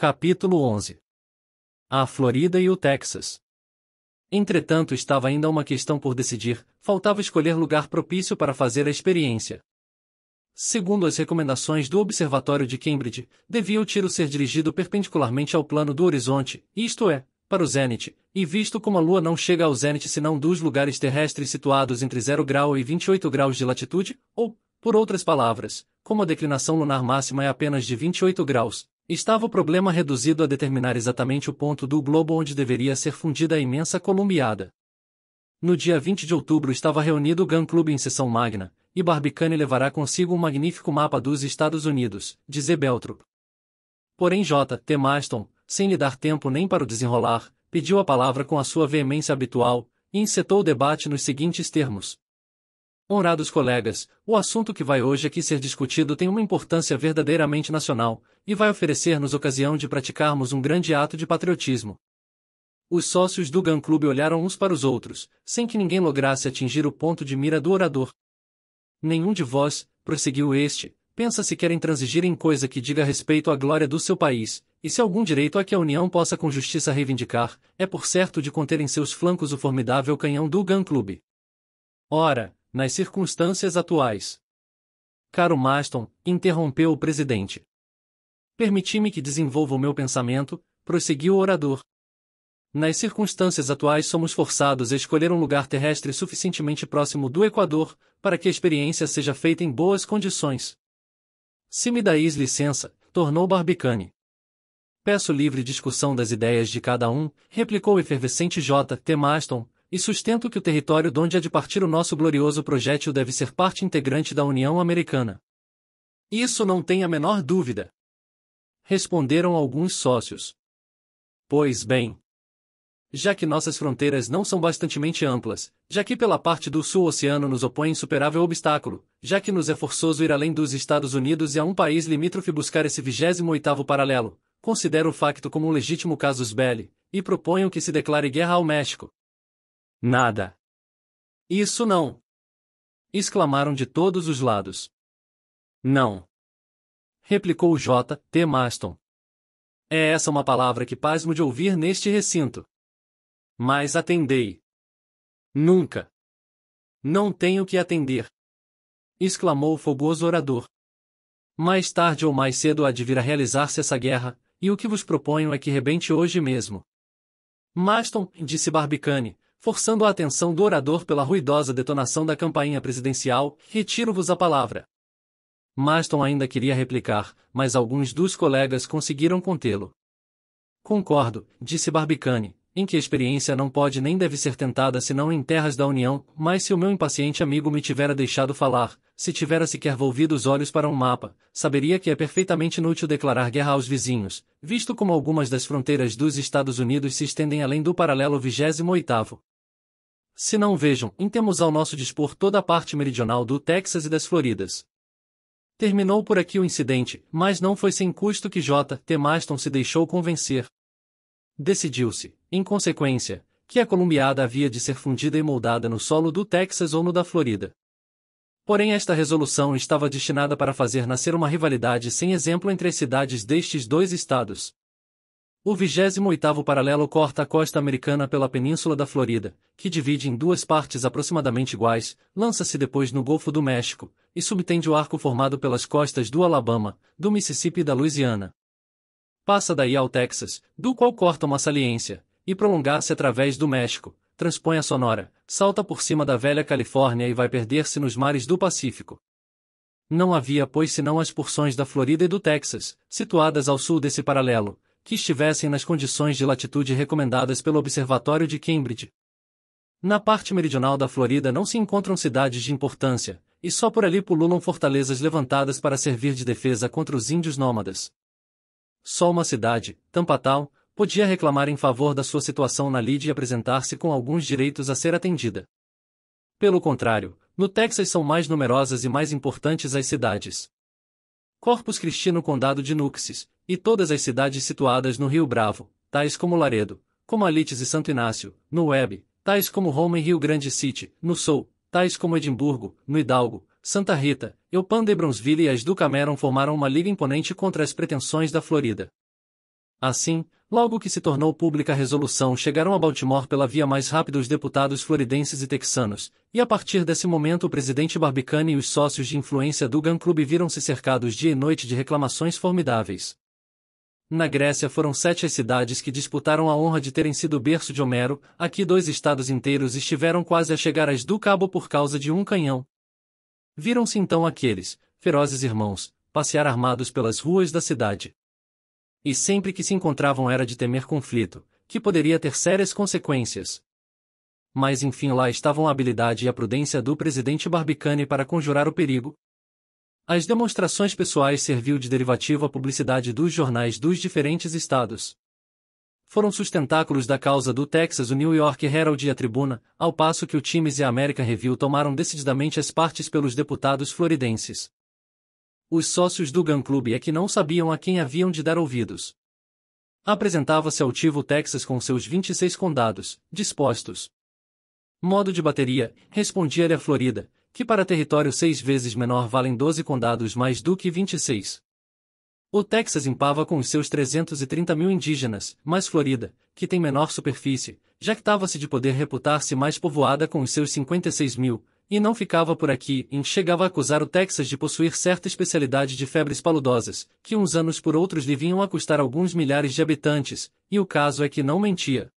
Capítulo 11. A Florida e o Texas. Entretanto, estava ainda uma questão por decidir, faltava escolher lugar propício para fazer a experiência. Segundo as recomendações do Observatório de Cambridge, devia o tiro ser dirigido perpendicularmente ao plano do horizonte, isto é, para o zênite, e visto como a Lua não chega ao zênite senão dos lugares terrestres situados entre 0 grau e 28 graus de latitude, ou, por outras palavras, como a declinação lunar máxima é apenas de 28 graus, estava o problema reduzido a determinar exatamente o ponto do globo onde deveria ser fundida a imensa Columbiada. No dia 20 de outubro estava reunido o Gun Club em sessão magna, e Barbicane levará consigo um magnífico mapa dos Estados Unidos, dizia Beltrup. Porém J. T. Maston, sem lhe dar tempo nem para o desenrolar, pediu a palavra com a sua veemência habitual, e encetou o debate nos seguintes termos. Honrados colegas, o assunto que vai hoje aqui ser discutido tem uma importância verdadeiramente nacional, e vai oferecer-nos ocasião de praticarmos um grande ato de patriotismo. Os sócios do Gun Club olharam uns para os outros, sem que ninguém lograsse atingir o ponto de mira do orador. Nenhum de vós, prosseguiu este, pensa sequer em transigir em coisa que diga respeito à glória do seu país, e se algum direito a que a União possa com justiça reivindicar, é por certo de conter em seus flancos o formidável canhão do Gun Club. Ora, nas circunstâncias atuais. Caro Maston, interrompeu o presidente. Permiti-me que desenvolva o meu pensamento, prosseguiu o orador. Nas circunstâncias atuais somos forçados a escolher um lugar terrestre suficientemente próximo do Equador, para que a experiência seja feita em boas condições. Se me dais licença, tornou Barbicane. Peço livre discussão das ideias de cada um, replicou o efervescente J. T. Maston, e sustento que o território donde há de partir o nosso glorioso projétil deve ser parte integrante da União Americana. Isso não tem a menor dúvida. Responderam alguns sócios. Pois bem. Já que nossas fronteiras não são bastantemente amplas, já que pela parte do sul o oceano nos opõe insuperável obstáculo, já que nos é forçoso ir além dos Estados Unidos e a um país limítrofe buscar esse 28º paralelo, considero o facto como um legítimo casus belli, e proponho que se declare guerra ao México. Nada. Isso não. Exclamaram de todos os lados. Não. Replicou J. T. Maston. É essa uma palavra que pasmo de ouvir neste recinto. Mas atendei. Nunca. Não tenho que atender. Exclamou o fogoso orador. Mais tarde ou mais cedo há de vir a realizar-se essa guerra, e o que vos proponho é que rebente hoje mesmo. Maston, disse Barbicane, forçando a atenção do orador pela ruidosa detonação da campainha presidencial, retiro-vos a palavra. Maston ainda queria replicar, mas alguns dos colegas conseguiram contê-lo. Concordo, disse Barbicane, em que a experiência não pode nem deve ser tentada senão em terras da União, mas se o meu impaciente amigo me tivera deixado falar, se tivera sequer volvido os olhos para um mapa, saberia que é perfeitamente inútil declarar guerra aos vizinhos, visto como algumas das fronteiras dos Estados Unidos se estendem além do paralelo 28º. Se não vejam, temos ao nosso dispor toda a parte meridional do Texas e das Floridas. Terminou por aqui o incidente, mas não foi sem custo que J. T. Maston se deixou convencer. Decidiu-se, em consequência, que a Columbiada havia de ser fundida e moldada no solo do Texas ou no da Florida. Porém esta resolução estava destinada para fazer nascer uma rivalidade sem exemplo entre as cidades destes dois estados. O 28º paralelo corta a costa americana pela península da Florida, que divide em duas partes aproximadamente iguais, lança-se depois no Golfo do México, e subtende o arco formado pelas costas do Alabama, do Mississippi e da Louisiana. Passa daí ao Texas, do qual corta uma saliência, e prolongar-se através do México, transpõe a Sonora, salta por cima da velha Califórnia e vai perder-se nos mares do Pacífico. Não havia pois senão as porções da Florida e do Texas, situadas ao sul desse paralelo, que estivessem nas condições de latitude recomendadas pelo Observatório de Cambridge. Na parte meridional da Florida não se encontram cidades de importância, e só por ali pululam fortalezas levantadas para servir de defesa contra os índios nômadas. Só uma cidade, Tampa Town, podia reclamar em favor da sua situação na lide e apresentar-se com alguns direitos a ser atendida. Pelo contrário, no Texas são mais numerosas e mais importantes as cidades. Corpus Christi no condado de Nueces, e todas as cidades situadas no Rio Bravo, tais como Laredo, como Alites e Santo Inácio, no Webb, tais como Roma e Rio Grande City, no Sul, tais como Edimburgo, no Hidalgo, Santa Rita, Eupanda e Brownsville e as do Cameron formaram uma liga imponente contra as pretensões da Florida. Assim, logo que se tornou pública a resolução, chegaram a Baltimore pela via mais rápida os deputados floridenses e texanos, e a partir desse momento o presidente Barbicane e os sócios de influência do Gun Club viram-se cercados dia e noite de reclamações formidáveis. Na Grécia foram 7 as cidades que disputaram a honra de terem sido berço de Homero. Aqui 2 estados inteiros estiveram quase a chegar às do cabo por causa de um canhão. Viram-se então aqueles ferozes irmãos passear armados pelas ruas da cidade. E sempre que se encontravam era de temer conflito, que poderia ter sérias consequências. Mas enfim lá estavam a habilidade e a prudência do presidente Barbicane para conjurar o perigo. As demonstrações pessoais serviu de derivativo à publicidade dos jornais dos diferentes estados. Foram sustentáculos da causa do Texas o New York Herald e a Tribuna, ao passo que o Times e a American Review tomaram decididamente as partes pelos deputados floridenses. Os sócios do Gun Club é que não sabiam a quem haviam de dar ouvidos. Apresentava-se altivo o Texas com seus 26 condados, dispostos. Modo de bateria, respondia-lhe a Florida, que para território 6 vezes menor valem 12 condados mais do que 26. O Texas empava com os seus 330 mil indígenas, mas Florida, que tem menor superfície, jactava-se de poder reputar-se mais povoada com os seus 56 mil, e não ficava por aqui, e chegava a acusar o Texas de possuir certa especialidade de febres paludosas, que uns anos por outros lhe vinham a custar alguns milhares de habitantes, e o caso é que não mentia.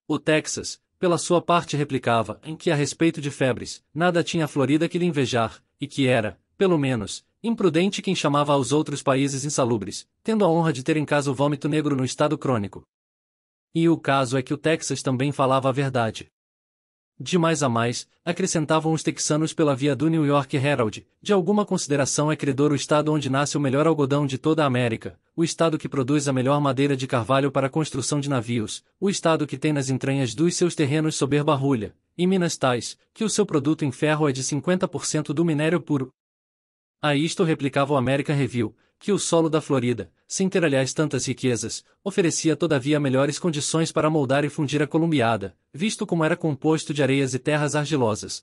O Texas, pela sua parte replicava, em que a respeito de febres, nada tinha a Florida que lhe invejar, e que era, pelo menos, imprudente quem chamava aos outros países insalubres, tendo a honra de ter em casa o vômito negro no estado crônico. E o caso é que o Texas também falava a verdade. De mais a mais, acrescentavam os texanos pela via do New York Herald, de alguma consideração é credor o estado onde nasce o melhor algodão de toda a América, o estado que produz a melhor madeira de carvalho para a construção de navios, o estado que tem nas entranhas dos seus terrenos soberba rulha, e minas tais, que o seu produto em ferro é de 50% do minério puro. A isto replicava o American Review, que o solo da Florida, sem ter aliás tantas riquezas, oferecia todavia melhores condições para moldar e fundir a columbiada, visto como era composto de areias e terras argilosas.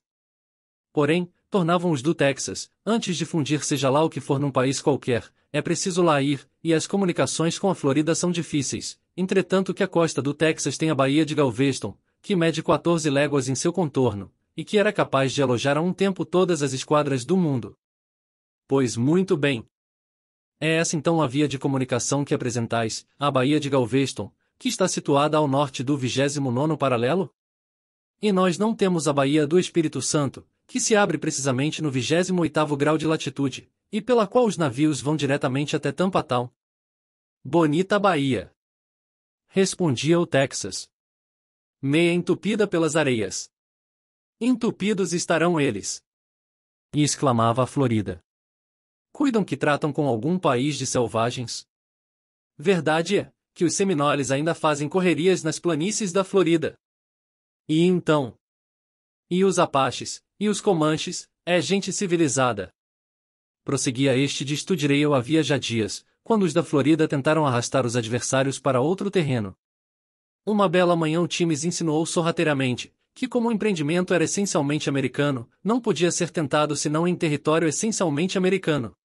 Porém, tornavam os do Texas, antes de fundir seja lá o que for num país qualquer, é preciso lá ir, e as comunicações com a Florida são difíceis, entretanto que a costa do Texas tem a Baía de Galveston, que mede 14 léguas em seu contorno, e que era capaz de alojar a um tempo todas as esquadras do mundo. Pois muito bem. É essa então a via de comunicação que apresentais, a Baía de Galveston, que está situada ao norte do 29º paralelo? E nós não temos a Baía do Espírito Santo, que se abre precisamente no 28º grau de latitude, e pela qual os navios vão diretamente até Tampa Town. Bonita Baía! Respondia o Texas. Meia entupida pelas areias. Entupidos estarão eles! E exclamava a Florida. Cuidam que tratam com algum país de selvagens? Verdade é, que os seminoles ainda fazem correrias nas planícies da Florida. E então? E os apaches, e os comanches, é gente civilizada. Prosseguia este de Studreil havia já dias, quando os da Florida tentaram arrastar os adversários para outro terreno. Uma bela manhã o Times insinuou sorrateiramente, que como o empreendimento era essencialmente americano, não podia ser tentado senão em território essencialmente americano.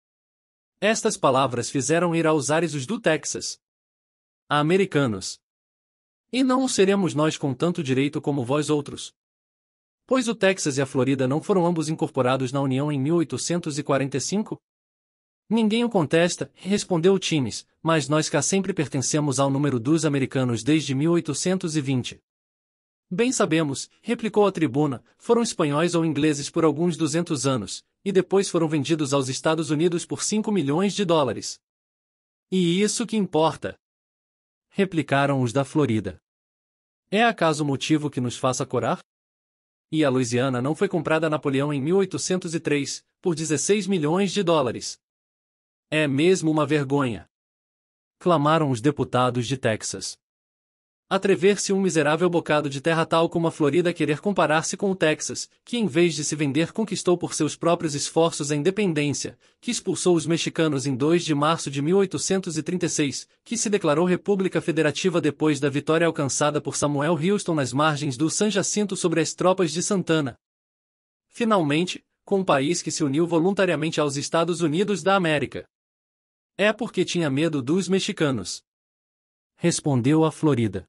Estas palavras fizeram ir aos ares os do Texas. Americanos. E não o seremos nós com tanto direito como vós outros. Pois o Texas e a Florida não foram ambos incorporados na União em 1845? Ninguém o contesta, respondeu o Times, mas nós cá sempre pertencemos ao número dos americanos desde 1820. Bem sabemos, replicou a tribuna, foram espanhóis ou ingleses por alguns 200 anos, e depois foram vendidos aos Estados Unidos por 5 milhões de dólares. E isso que importa? Replicaram os da Florida. É acaso o motivo que nos faça corar? E a Louisiana não foi comprada a Napoleão em 1803, por 16 milhões de dólares. É mesmo uma vergonha! Clamaram os deputados de Texas. Atrever-se um miserável bocado de terra tal como a Florida querer comparar-se com o Texas, que em vez de se vender conquistou por seus próprios esforços a independência, que expulsou os mexicanos em 2 de março de 1836, que se declarou República Federativa depois da vitória alcançada por Samuel Houston nas margens do San Jacinto sobre as tropas de Santana. Finalmente, com um país que se uniu voluntariamente aos Estados Unidos da América. É porque tinha medo dos mexicanos. Respondeu a Florida.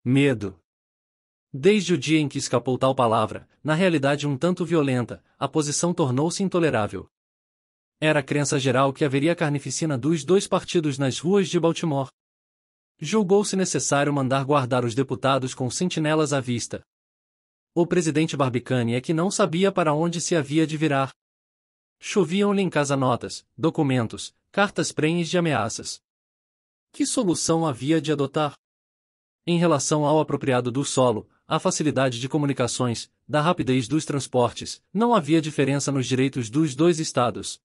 Medo. Desde o dia em que escapou tal palavra, na realidade um tanto violenta, a posição tornou-se intolerável. Era a crença geral que haveria carnificina dos dois partidos nas ruas de Baltimore. Julgou-se necessário mandar guardar os deputados com sentinelas à vista. O presidente Barbicane é que não sabia para onde se havia de virar. Choviam-lhe em casa notas, documentos, cartas prenhes de ameaças. Que solução havia de adotar? Em relação ao apropriado do solo, à facilidade de comunicações, da rapidez dos transportes, não havia diferença nos direitos dos dois estados.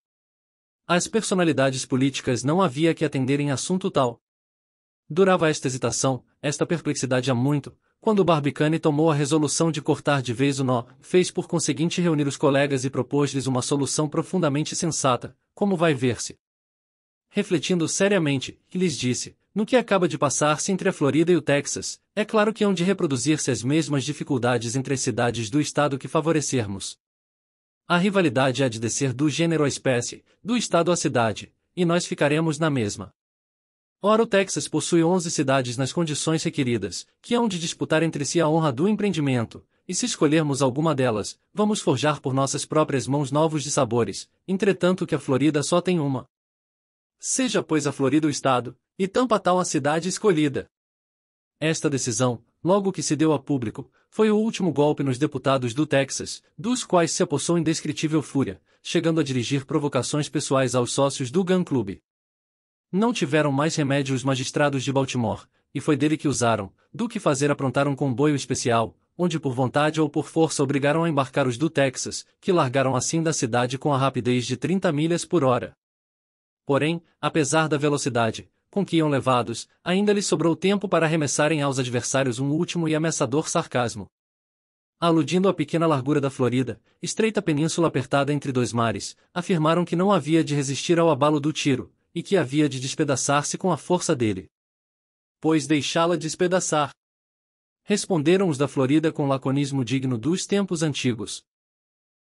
As personalidades políticas não havia que atender em assunto tal. Durava esta hesitação, esta perplexidade há muito, quando Barbicane tomou a resolução de cortar de vez o nó, fez por conseguinte reunir os colegas e propôs-lhes uma solução profundamente sensata, como vai ver-se. Refletindo seriamente, lhes disse: no que acaba de passar-se entre a Florida e o Texas, é claro que hão de reproduzir-se as mesmas dificuldades entre as cidades do estado que favorecermos. A rivalidade há de descer do gênero à espécie, do estado à cidade, e nós ficaremos na mesma. Ora, o Texas possui 11 cidades nas condições requeridas, que hão de disputar entre si a honra do empreendimento, e se escolhermos alguma delas, vamos forjar por nossas próprias mãos novos de sabores, entretanto que a Florida só tem uma. Seja, pois, a Florida o estado, e tampa tal a cidade escolhida. Esta decisão, logo que se deu a público, foi o último golpe nos deputados do Texas, dos quais se apossou indescritível fúria, chegando a dirigir provocações pessoais aos sócios do Gun Club. Não tiveram mais remédio os magistrados de Baltimore, e foi dele que usaram, do que fazer aprontar um comboio especial, onde por vontade ou por força obrigaram a embarcar os do Texas, que largaram assim da cidade com a rapidez de 30 milhas por hora. Porém, apesar da velocidade com que iam levados, ainda lhes sobrou tempo para arremessarem aos adversários um último e ameaçador sarcasmo. Aludindo à pequena largura da Florida, estreita península apertada entre dois mares, afirmaram que não havia de resistir ao abalo do tiro, e que havia de despedaçar-se com a força dele. Pois deixá-la despedaçar. Responderam os da Florida com laconismo digno dos tempos antigos.